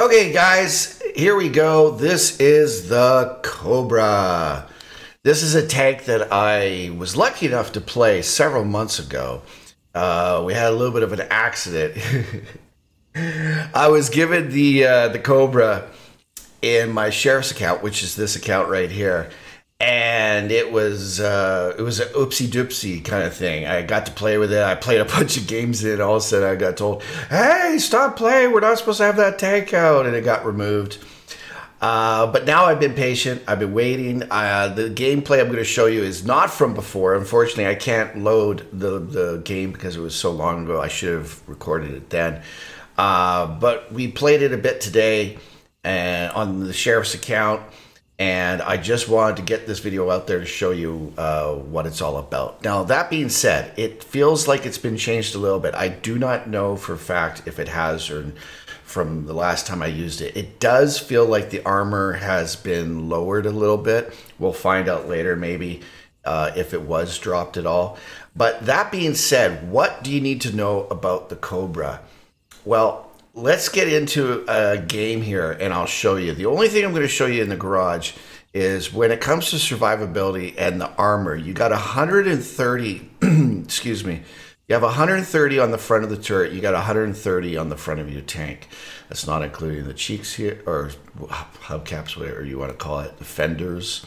Okay, guys, here we go. This is the Cobra. This is a tank that I was lucky enough to play several months ago. We had a little bit of an accident. I was given the Cobra in my sheriff's account, which is this account right here, and it was an oopsie doopsie kind of thing. I got to play with it. I played a bunch of games in it. All of a sudden, I got told, "Hey, stop playing. We're not supposed to have that tank out," and it got removed. But now I've been patient. I've been waiting. The gameplay I'm going to show you is not from before. Unfortunately, I can't load the game because it was so long ago. I should have recorded it then. But we played it a bit today and on the sheriff's account. And I just wanted to get this video out there to show you what it's all about. Now, that being said, it feels like it's been changed a little bit. I do not know for a fact if it has, or from the last time I used it. It does feel like the armor has been lowered a little bit. We'll find out later maybe if it was dropped at all. But that being said, what do you need to know about the Cobra? Well, let's get into a game here and I'll show you. The only thing I'm going to show you in the garage is when it comes to survivability and the armor, you got 130, excuse me, you have 130 on the front of the turret, you got 130 on the front of your tank. That's not including the cheeks here, or hubcaps, whatever you want to call it, the fenders.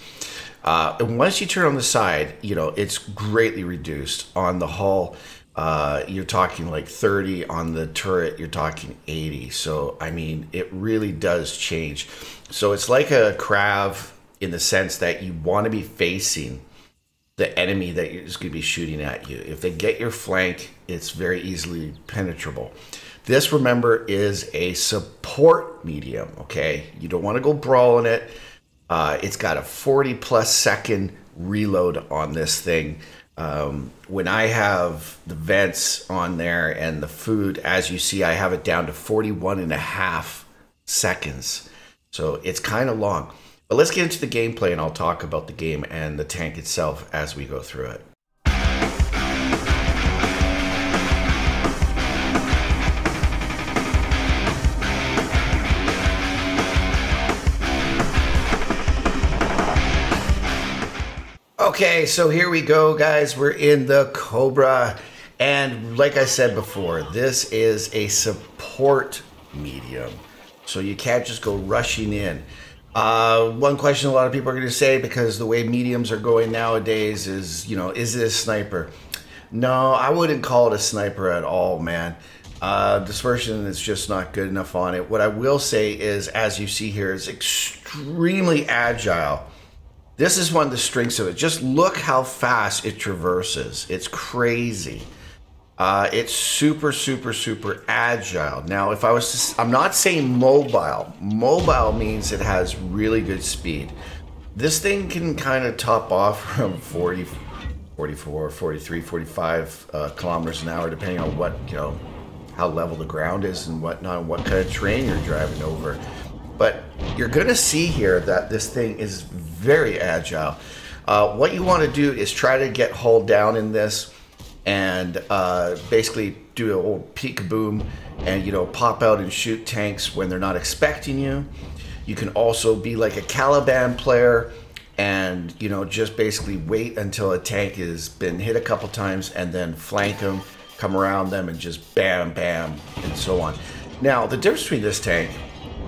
And once you turn on the side, you know, it's greatly reduced. On the hull, you're talking like 30, on the turret you're talking 80. So I mean, it really does change. So it's like a Krav in the sense that you want to be facing the enemy that is going to be shooting at you. If they get your flank, it's very easily penetrable. This, remember, is a support medium. Okay, you don't want to go brawling it. It's got a 40+ second reload on this thing. When I have the vents on there and the food, as you see, I have it down to 41.5 seconds. So it's kind of long. But let's get into the gameplay and I'll talk about the game and the tank itself as we go through it. Okay, so here we go, guys. We're in the Cobra. And like I said before, this is a support medium. So you can't just go rushing in. One question a lot of people are going to say, because the way mediums are going nowadays, is, you know, is it a sniper? No, I wouldn't call it a sniper at all, man. This version is just not good enough on it. What I will say is, as you see here, it's extremely agile. This is one of the strengths of it. Just look how fast it traverses. It's crazy. It's super, super, super agile. Now, if I was to, I'm not saying mobile. Mobile means it has really good speed. This thing can kind of top off from 40, 44, 43, 45 kilometers an hour, depending on what, you know, how level the ground is and whatnot, and what kind of terrain you're driving over. But you're going to see here that this thing is very agile. What you want to do is try to get hull down in this and basically do an old peek-a-boom and, you know, pop out and shoot tanks when they're not expecting you. You can also be like a Caliban player and, you know, just basically wait until a tank has been hit a couple times and then flank them, come around them, and just bam, bam, and so on. Now, the difference between this tank,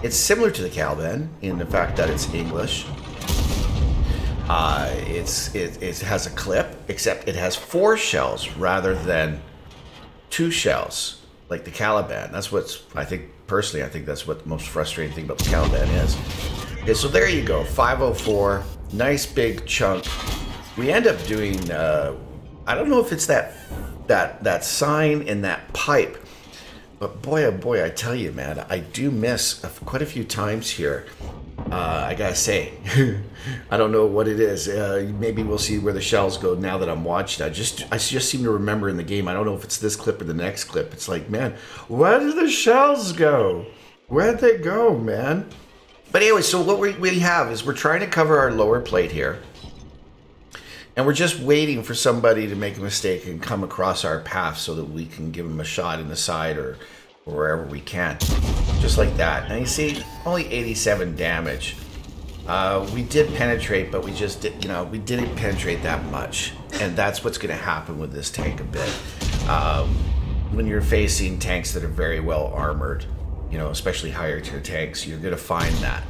it's similar to the Caliban in the fact that it's English. It has a clip, except it has 4 shells rather than 2 shells like the Caliban. That's what's, I think, personally, I think that's what the most frustrating thing about the Caliban is. Okay, so there you go, 504, nice big chunk. We end up doing, I don't know if it's that sign in that pipe, but boy, oh boy, I tell you, man, I do miss quite a few times here. I gotta say, I don't know what it is. Maybe we'll see where the shells go now that I'm watching. I just seem to remember in the game. I don't know if it's this clip or the next clip. It's like, man, where did the shells go? Where'd they go, man? But anyway, so what we have is we're trying to cover our lower plate here. And we're just waiting for somebody to make a mistake and come across our path so that we can give them a shot in the side or wherever we can. Just like that. And you see, only 87 damage. We did penetrate, but we just did, you know, we didn't penetrate that much. And that's what's going to happen with this tank a bit. When you're facing tanks that are very well armored, you know, especially higher tier tanks, you're going to find that.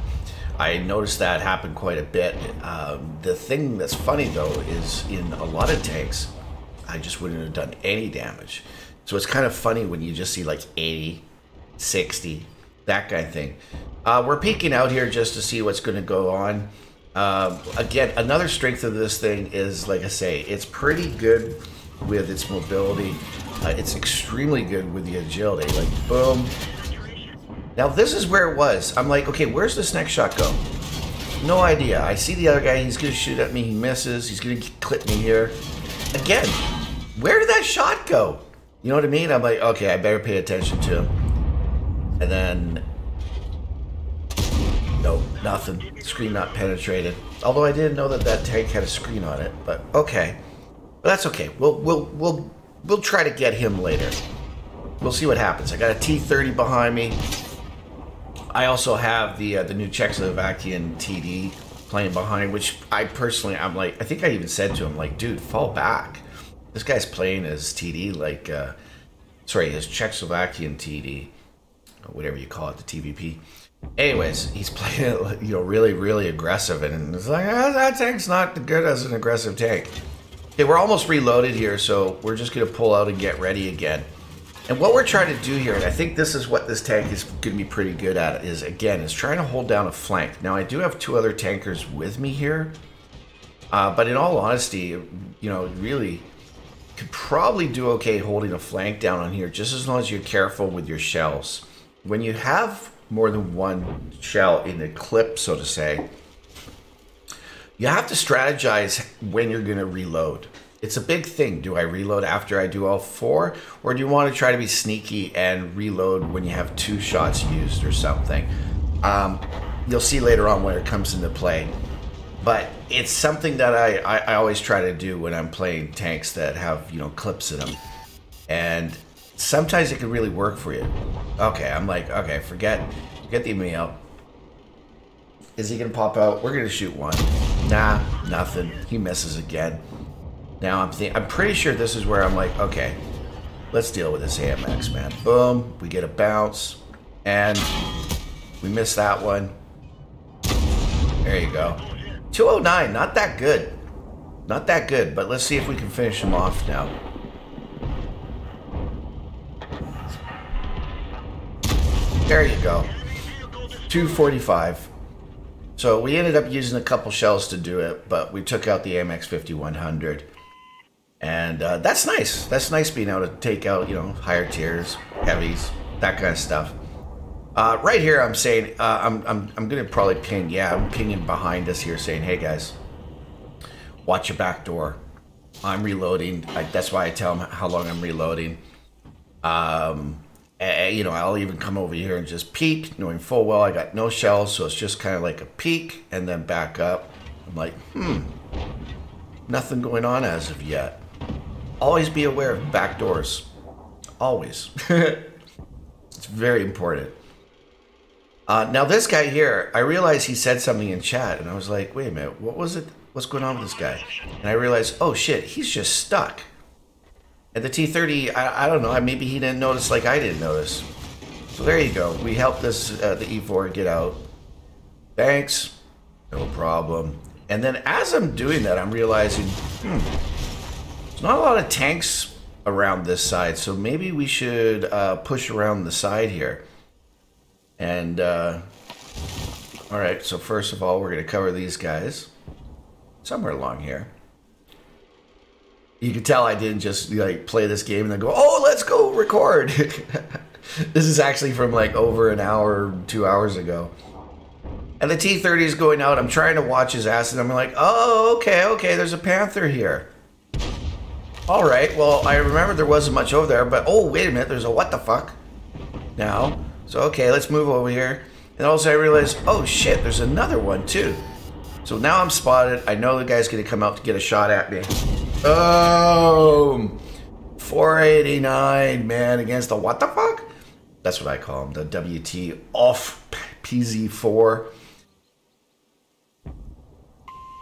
I noticed that happen quite a bit. The thing that's funny though is in a lot of tanks, I just wouldn't have done any damage. So it's kind of funny when you just see like 80, 60, that kind of thing. We're peeking out here just to see what's going to go on. Again, another strength of this thing is, like I say, it's pretty good with its mobility. It's extremely good with the agility. Like, boom. Now, this is where it was. I'm like, okay, where's this next shot go? No idea. I see the other guy. He's going to shoot at me. He misses. He's going to clip me here. Again, where did that shot go? You know what I mean? I'm like, okay, I better pay attention to him. And then, nope, nothing. Screen not penetrated. Although I didn't know that that tank had a screen on it, but okay. But that's okay. We'll try to get him later. We'll see what happens. I got a T-30 behind me. I also have the new Czechoslovakian TD playing behind, which I personally, I'm like, I think I even said to him, like, dude, fall back. This guy's playing as TD, like, sorry, his Czechoslovakian TD, or whatever you call it, the TVP. Anyways, he's playing, you know, really, really aggressive, and it's like, that tank's not good as an aggressive tank. Okay, we're almost reloaded here, so we're just going to pull out and get ready again. And what we're trying to do here, and I think this is what this tank is going to be pretty good at, is, again, is trying to hold down a flank. Now, I do have two other tankers with me here, but in all honesty, you know, really could probably do okay holding a flank down on here, just as long as you're careful with your shells. When you have more than one shell in the clip, so to say, you have to strategize when you're going to reload. It's a big thing. Do I reload after I do all four? Or do you want to try to be sneaky and reload when you have two shots used or something? You'll see later on when it comes into play. But it's something that I always try to do when I'm playing tanks that have, you know, clips in them. And sometimes it can really work for you. Okay, I'm like, okay, forget the email. Is he going to pop out? We're going to shoot one. Nah, nothing. He misses again. Now I'm pretty sure this is where I'm like, okay, let's deal with this AMX, man. Boom, we get a bounce, and we miss that one. There you go. 209, not that good. Not that good, but let's see if we can finish him off now. There you go. 245. So we ended up using a couple shells to do it, but we took out the AMX 5100. And that's nice. That's nice being able to take out, you know, higher tiers, heavies, that kind of stuff. Right here, I'm saying, I'm gonna probably ping. Yeah, I'm pinging behind us here, saying, "Hey guys, watch your back door. I'm reloading." That's why I tell them how long I'm reloading. You know, I'll even come over here and just peek, knowing full well I got no shells, so it's just kind of like a peek and then back up. I'm like, nothing going on as of yet. Always be aware of back doors. Always. It's very important. Now this guy here, I realized he said something in chat, and I was like, wait a minute, what was it? What's going on with this guy? And I realized, oh shit, he's just stuck. And the T-30, I don't know, maybe he didn't notice like I didn't notice. So there you go. We helped this the E4 get out. Thanks. No problem. And then as I'm doing that, I'm realizing, there's not a lot of tanks around this side, so maybe we should push around the side here. And, alright, so first of all, we're going to cover these guys. Somewhere along here. You can tell I didn't just like play this game and then go, oh, let's go record. This is actually from like over an hour, 2 hours ago. And the T-30 is going out. I'm trying to watch his ass and I'm like, oh, okay, there's a Panther here. All right, well, I remember there wasn't much over there, but oh, wait a minute, there's a what the fuck now. So, okay, let's move over here. And also I realized, oh shit, there's another one too. So now I'm spotted. I know the guy's gonna come out to get a shot at me. Oh, 489, man, against the what the fuck? That's what I call them, the WT off PZ4.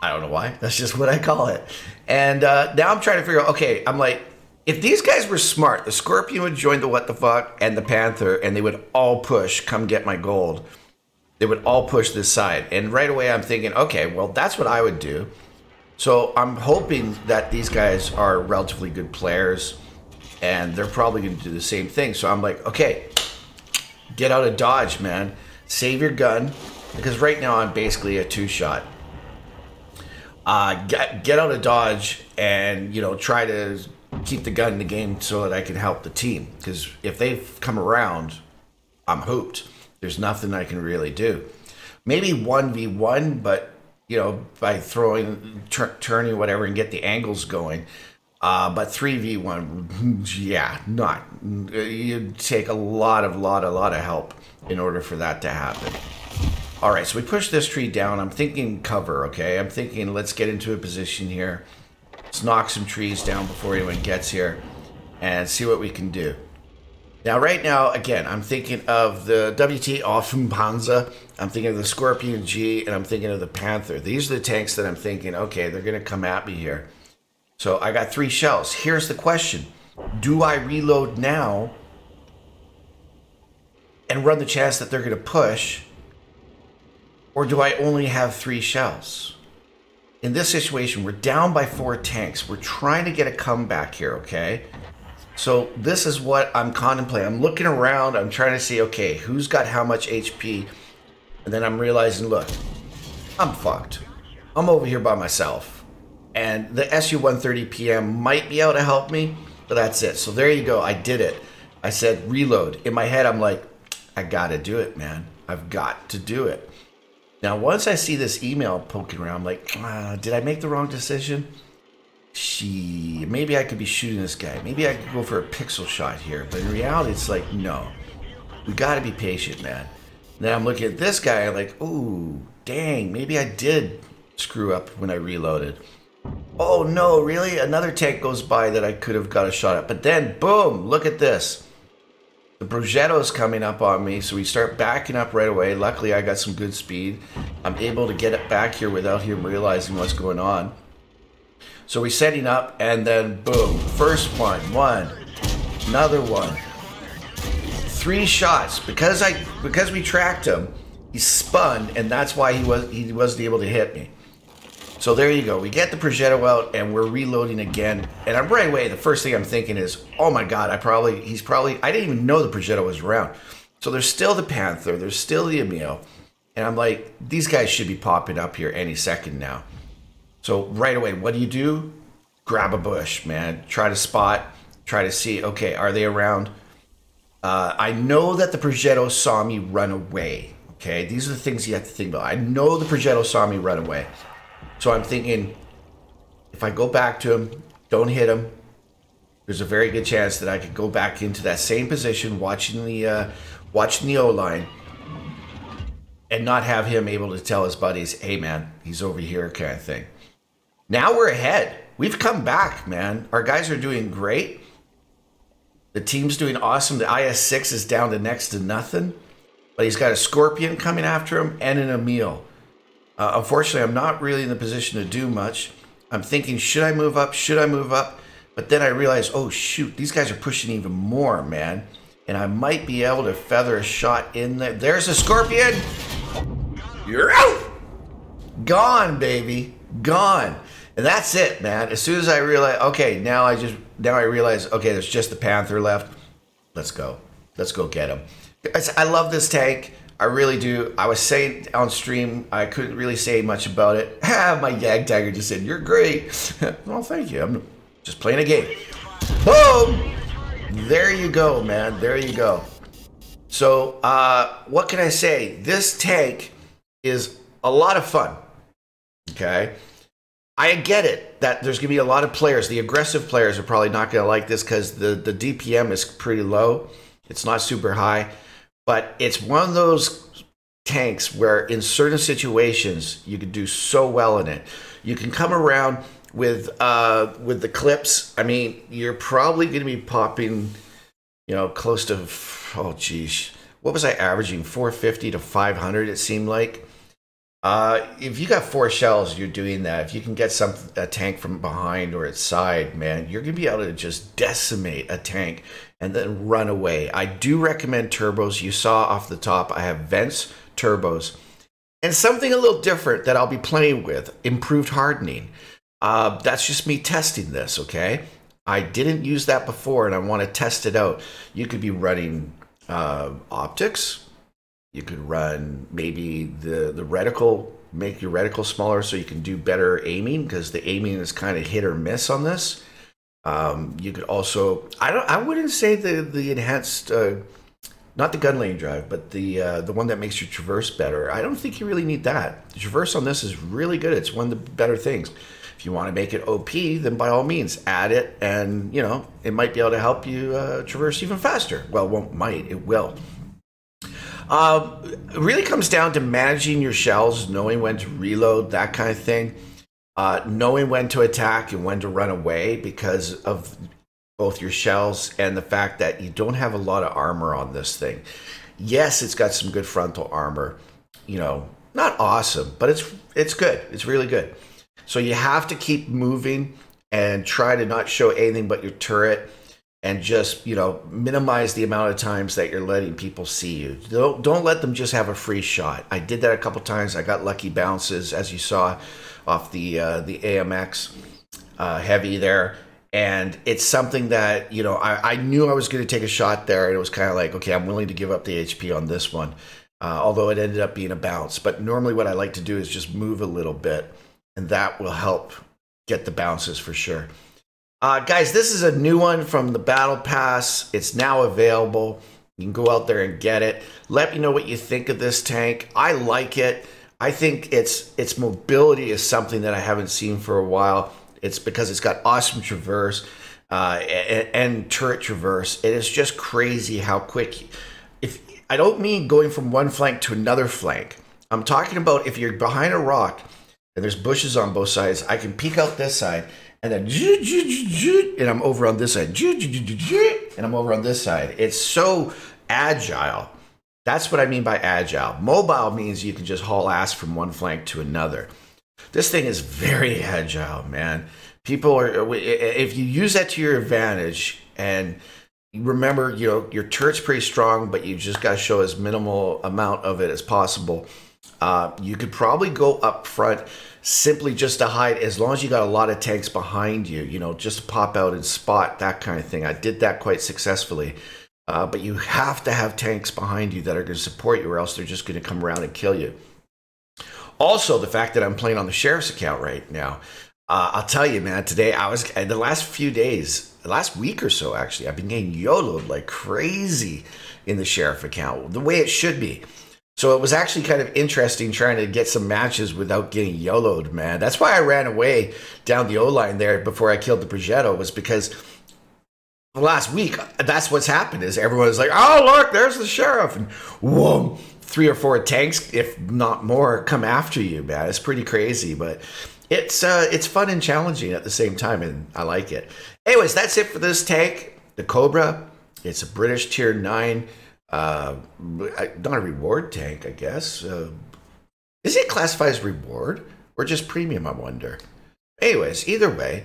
I don't know why. That's just what I call it. And now I'm trying to figure out, okay, I'm like, if these guys were smart, the Scorpion would join the What the Fuck and the Panther, and they would all push, come get my gold. They would all push this side. And right away I'm thinking, okay, well, that's what I would do. So I'm hoping that these guys are relatively good players, and they're probably going to do the same thing. So I'm like, okay, get out of dodge, man. Save your gun, because right now I'm basically a two-shot. Get out of dodge and, try to keep the gun in the game so that I can help the team. Because if they come around, I'm hooped. There's nothing I can really do. Maybe 1v1, but, by throwing, turning, whatever, and get the angles going. But 3v1, yeah, not. You'd take a lot of help in order for that to happen. All right, so we push this tree down. I'm thinking cover, okay? I'm thinking let's get into a position here. Let's knock some trees down before anyone gets here and see what we can do. Now, right now, again, I'm thinking of the WT Offenpanzer. I'm thinking of the Scorpion G, and I'm thinking of the Panther. These are the tanks that I'm thinking, okay, they're going to come at me here. So I got 3 shells. Here's the question. Do I reload now and run the chance that they're going to push? Or do I only have 3 shells? In this situation, we're down by 4 tanks. We're trying to get a comeback here, okay? So this is what I'm contemplating. I'm looking around. I'm trying to see, okay, who's got how much HP? And then I'm realizing, look, I'm fucked. I'm over here by myself. And the SU-130 PM might be able to help me, but that's it. So there you go. I did it. I said reload. In my head, I'm like, I got to do it, man. I've got to do it. Now, once I see this email poking around, I'm like, did I make the wrong decision? Maybe I could be shooting this guy. Maybe I could go for a pixel shot here. But in reality, it's like, no. We got to be patient, man. And then I'm looking at this guy, like, ooh, dang, maybe I did screw up when I reloaded. Oh, no, really? Another tank goes by that I could have got a shot at. But then, boom, look at this. The Progetto's coming up on me, so we start backing up right away. Luckily, I got some good speed. I'm able to get it back here without him realizing what's going on. So we're setting up, and then boom, first one, another one. 3 shots. Because we tracked him, he spun, and that's why he wasn't able to hit me. So there you go. We get the Progetto out, and we're reloading again. And I'm right away. The first thing I'm thinking is, oh my God, I didn't even know the Progetto was around. So there's still the Panther, there's still the Emil, and I'm like, these guys should be popping up here any second now. So right away, what do? Grab a bush, man. Try to spot, try to see, okay, are they around? I know that the Progetto saw me run away. Okay, these are the things you have to think about. I know the Progetto saw me run away. So I'm thinking, if I go back to him, don't hit him, there's a very good chance that I could go back into that same position, watching the O-line, and not have him able to tell his buddies, hey man, he's over here, kind of thing. Now we're ahead. We've come back, man. Our guys are doing great. The team's doing awesome. The IS-6 is down to next to nothing, but he's got a Scorpion coming after him and an Emil. Unfortunately, I'm not really in the position to do much. I'm thinking, should I move up? Should I move up? But then I realize, oh shoot, these guys are pushing even more, man. And I might be able to feather a shot in there. There's a Scorpion. You're out. Gone, baby. Gone. And that's it, man. As soon as I realize, okay, now I realize, okay, there's just the Panther left. Let's go. Let's go get him. I love this tank. I really do. I was saying on stream, I couldn't really say much about it. My Yag Tagger just said, you're great. Well, thank you. I'm just playing a game. Boom! There you go, man. There you go. So, what can I say? This tank is a lot of fun. Okay? I get it that there's going to be a lot of players. The aggressive players are probably not going to like this because the DPM is pretty low. It's not super high. But it's one of those tanks where in certain situations you can do so well in it. You can come around with the clips. I mean, you're probably going to be popping you know, close to, oh geez, what was I averaging? 450 to 500, it seemed like. If you got 4 shells, you're doing that. If you can get a tank from behind or its side, man, you're gonna be able to just decimate a tank and then run away. I do recommend turbos. You saw off the top, I have vents, turbos, and something a little different that I'll be playing with, improved hardening. That's just me testing this, okay? I didn't use that before and I want to test it out. You could be running optics. You could run maybe the reticle, make your reticle smaller so you can do better aiming, because the aiming is kind of hit or miss on this. You could also, I wouldn't say the enhanced, not the gun lane drive, but the one that makes your traverse better. I don't think you really need that. The traverse on this is really good. It's one of the better things. If you want to make it OP, then by all means add it, and you know, it might be able to help you traverse even faster. Well, it will. It really comes down to managing your shells, knowing when to reload, that kind of thing. Knowing when to attack and when to run away, because of both your shells and the fact that you don't have a lot of armor on this thing. Yes, it's got some good frontal armor. You know, not awesome, but it's good. It's really good. So you have to keep moving and try to not show anything but your turret, and just, you know, minimize the amount of times that you're letting people see you. Don't let them just have a free shot. I did that a couple times. I got lucky bounces, as you saw off the AMX heavy there. And it's something that, you know, I knew I was going to take a shot there, and it was kind of like, okay, I'm willing to give up the HP on this one, although it ended up being a bounce. But normally what I like to do is just move a little bit, and that will help get the bounces for sure. Guys, this is a new one from the Battle Pass. It's now available. You can go out there and get it. Let me know what you think of this tank. I like it. I think its mobility is something that I haven't seen for a while. It's because it's got awesome traverse and turret traverse. It is just crazy how quick. I don't mean going from one flank to another flank. I'm talking about if you're behind a rock and there's bushes on both sides, I can peek out this side, and then and I'm over on this side, and I'm over on this side. It's so agile. That's what I mean by agile. Mobile means you can just haul ass from one flank to another. This thing is very agile, man. People are, if you use that to your advantage, and remember, you know, your turret's pretty strong, but you just got to show as minimal amount of it as possible. You could probably go up front simply just to hide, as long as you got a lot of tanks behind you, you know, just to pop out and spot, that kind of thing. I did that quite successfully. But you have to have tanks behind you that are going to support you, or else they're just going to come around and kill you. Also, the fact that I'm playing on the sheriff's account right now, I'll tell you, man, today the last few days, the last week or so, actually, I've been getting YOLO'd like crazy in the sheriff account, the way it should be. So it was actually kind of interesting trying to get some matches without getting YOLO'd, man. That's why I ran away down the O-line there before I killed the Progetto, was because the last week, that's what's happened, is everyone is like, oh, look, there's the sheriff. And whoa, 3 or 4 tanks, if not more, come after you, man. It's pretty crazy, but it's fun and challenging at the same time, and I like it. Anyways, that's it for this tank, the Cobra. It's a British Tier 9. Not a reward tank, I guess. Is it classified as reward or just premium, I wonder? Anyways, either way,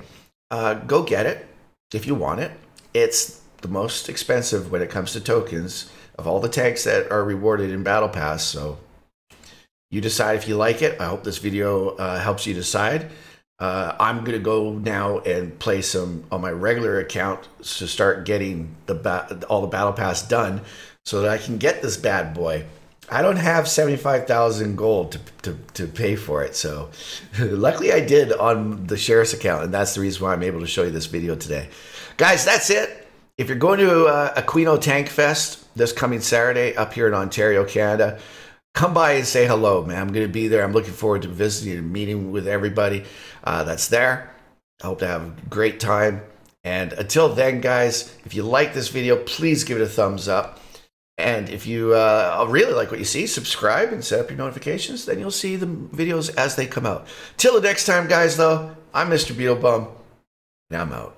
go get it if you want it. It's the most expensive when it comes to tokens of all the tanks that are rewarded in Battle Pass. So you decide if you like it. I hope this video helps you decide. I'm going to go now and play some on my regular account to start getting all the Battle Pass done, so that I can get this bad boy. I don't have 75,000 gold to pay for it, so luckily I did on the sheriff's account, and that's the reason why I'm able to show you this video today. Guys, that's it. If you're going to Aquino Tank Fest this coming Saturday up here in Ontario, Canada, come by and say hello, man. I'm going to be there. I'm looking forward to visiting and meeting with everybody that's there. I hope to have a great time. And until then, guys, if you like this video, please give it a thumbs up. And if you really like what you see, subscribe and set up your notifications. Then you'll see the videos as they come out. Till the next time, guys, though, I'm Mr. BeetleBum, and I'm out.